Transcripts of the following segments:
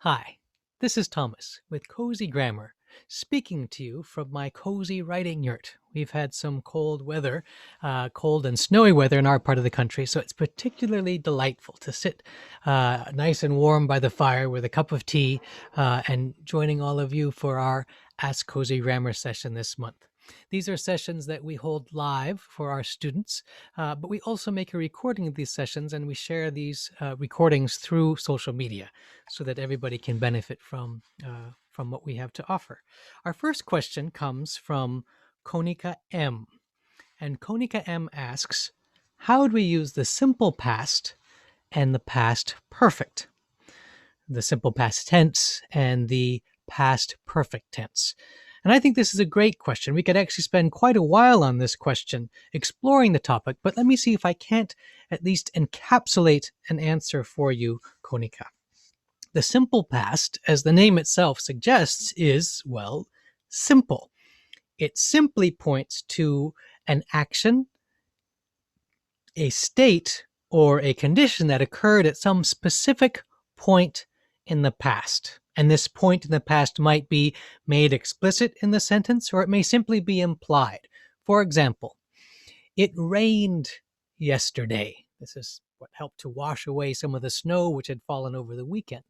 Hi, this is Thomas with Cozy Grammar, speaking to you from my cozy writing yurt. We've had some cold weather, cold and snowy weather in our part of the country, so it's particularly delightful to sit nice and warm by the fire with a cup of tea and joining all of you for our Ask Cozy Grammar session this month. These are sessions that we hold live for our students, but we also make a recording of these sessions and we share these recordings through social media so that everybody can benefit from what we have to offer. Our first question comes from Konika M. And Konika M asks, how do we use the simple past and the past perfect? The simple past tense and the past perfect tense. And I think this is a great question. We could actually spend quite a while on this question exploring the topic, but let me see if I can't at least encapsulate an answer for you, Konika. The simple past, as the name itself suggests, is, well, simple. It simply points to an action, a state, or a condition that occurred at some specific point in the past. And this point in the past might be made explicit in the sentence, or it may simply be implied. For example, it rained yesterday. This is what helped to wash away some of the snow which had fallen over the weekend.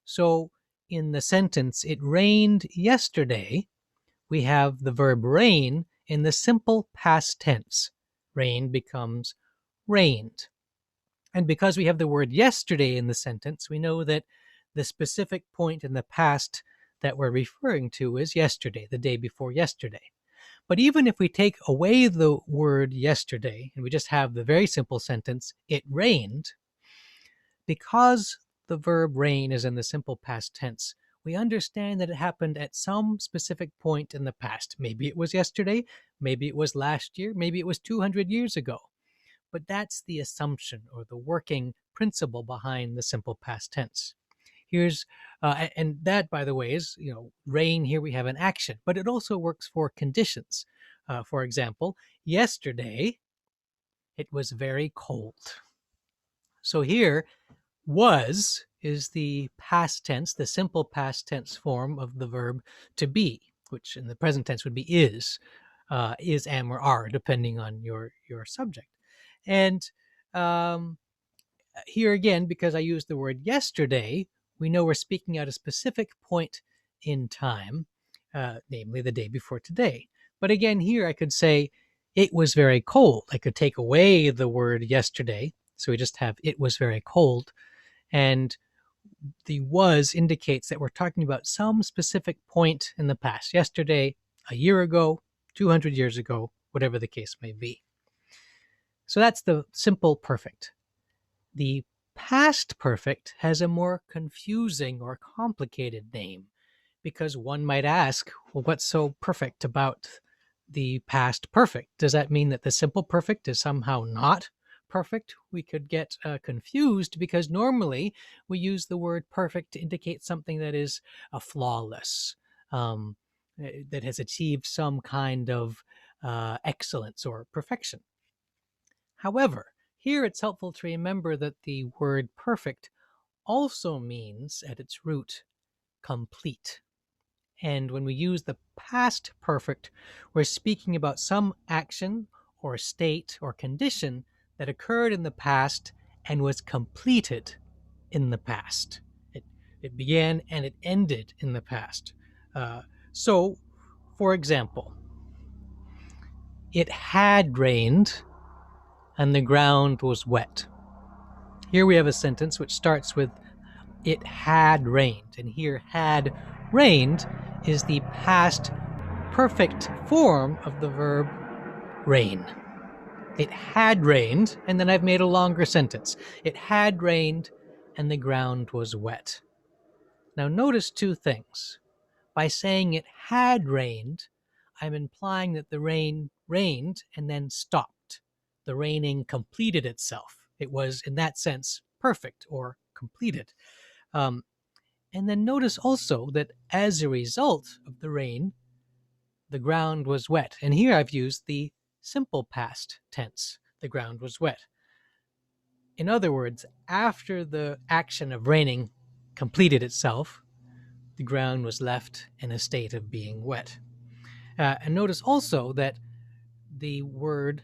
So in the sentence, it rained yesterday, we have the verb rain in the simple past tense. Rain becomes rained. And because we have the word yesterday in the sentence, we know that the specific point in the past that we're referring to is yesterday, the day before yesterday. But even if we take away the word yesterday and we just have the very simple sentence, it rained, because the verb rain is in the simple past tense, we understand that it happened at some specific point in the past. Maybe it was yesterday, maybe it was last year, maybe it was 200 years ago. But that's the assumption or the working principle behind the simple past tense. And that, by the way, is, rain. Here we have an action, but it also works for conditions. For example, yesterday it was very cold. So here, was is the past tense, the simple past tense form of the verb to be, which in the present tense would be is, am, or are, depending on your subject. And um, here again, because I used the word yesterday, we know we're speaking at a specific point in time, namely the day before today. But again, here I could say it was very cold. I could take away the word yesterday, so we just have it was very cold. And the was indicates that we're talking about some specific point in the past, yesterday, a year ago, 200 years ago, whatever the case may be. So that's the simple perfect. The past perfect has a more confusing or complicated name because one might ask, well, what's so perfect about the past perfect? Does that mean that the simple perfect is somehow not perfect? We could get confused because normally we use the word perfect to indicate something that is flawless, um, that has achieved some kind of excellence or perfection. However, here it's helpful to remember that the word perfect also means at its root complete. And when we use the past perfect, we're speaking about some action or state or condition that occurred in the past and was completed in the past. It began and it ended in the past. So, for example, it had rained and the ground was wet. Here we have a sentence which starts with it had rained, and here had rained is the past perfect form of the verb rain. It had rained, and then I've made a longer sentence. It had rained and the ground was wet. Now notice two things. By saying it had rained, I'm implying that the rain rained and then stopped. The raining completed itself. It was, in that sense, perfect or completed. Um, and then notice also that as a result of the rain, the ground was wet. And here I've used the simple past tense. The ground was wet. In other words, after the action of raining completed itself, the ground was left in a state of being wet. And notice also that the word,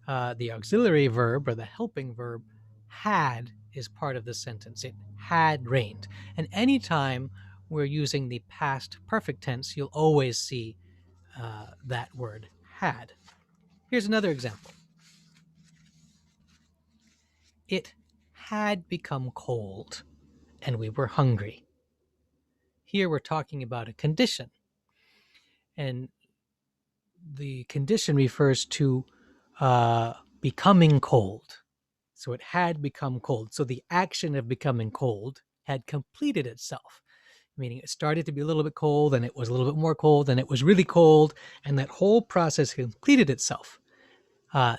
the auxiliary verb or the helping verb, had is part of the sentence. It had rained. And anytime we're using the past perfect tense, you'll always see that word had. Here's another example. It had become cold and we were hungry. Here we're talking about a condition. And the condition refers to becoming cold. So it had become cold. So the action of becoming cold had completed itself, meaning it started to be a little bit cold and it was a little bit more cold and it was really cold, and that whole process completed itself.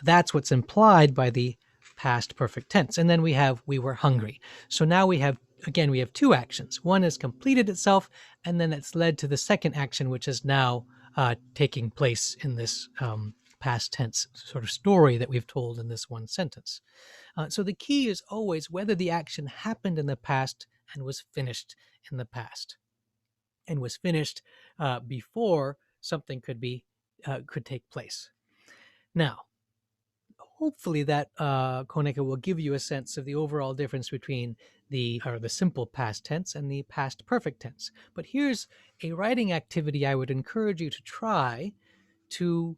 That's what's implied by the past perfect tense. And then we have we were hungry. So now we have two actions. One has completed itself, and then it's led to the second action, which is now taking place in this past tense sort of story that we've told in this one sentence. So the key is always whether the action happened in the past and was finished in the past, and was finished before something could take place. Now, hopefully that Koneka will give you a sense of the overall difference between the simple past tense and the past perfect tense. But here's a writing activity I would encourage you to try to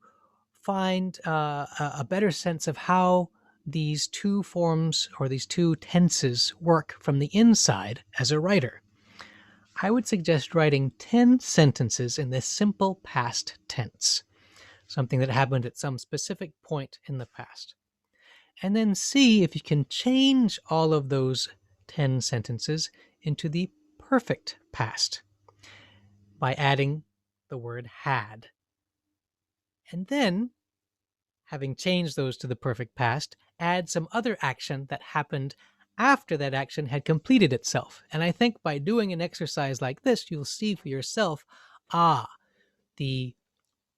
find a better sense of how these two forms or these two tenses work from the inside as a writer. I would suggest writing 10 sentences in this simple past tense, something that happened at some specific point in the past. And then see if you can change all of those 10 sentences into the perfect past by adding the word had. And then, having changed those to the perfect past, add some other action that happened after that action had completed itself. And I think by doing an exercise like this, you'll see for yourself, the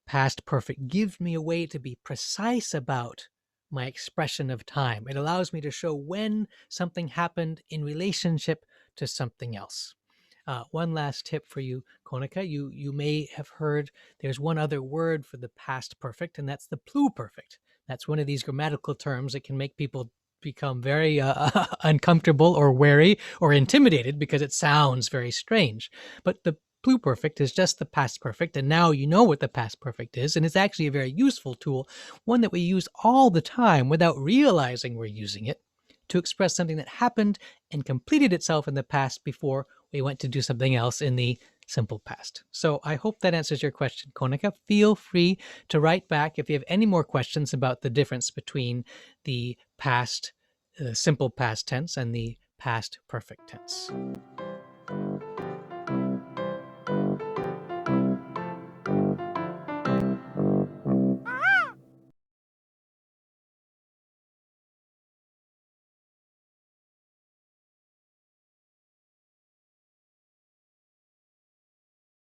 past perfect gives me a way to be precise about my expression of time. It allows me to show when something happened in relationship to something else. One last tip for you, Koneka. You may have heard there's one other word for the past perfect, and that's the pluperfect. That's one of these grammatical terms that can make people become very uncomfortable or wary or intimidated because it sounds very strange. But the pluperfect is just the past perfect, and now you know what the past perfect is, and it's actually a very useful tool, one that we use all the time without realizing we're using it, to express something that happened and completed itself in the past before we went to do something else in the simple past. So I hope that answers your question, Koneka. Feel free to write back if you have any more questions about the difference between the past, simple past tense and the past perfect tense.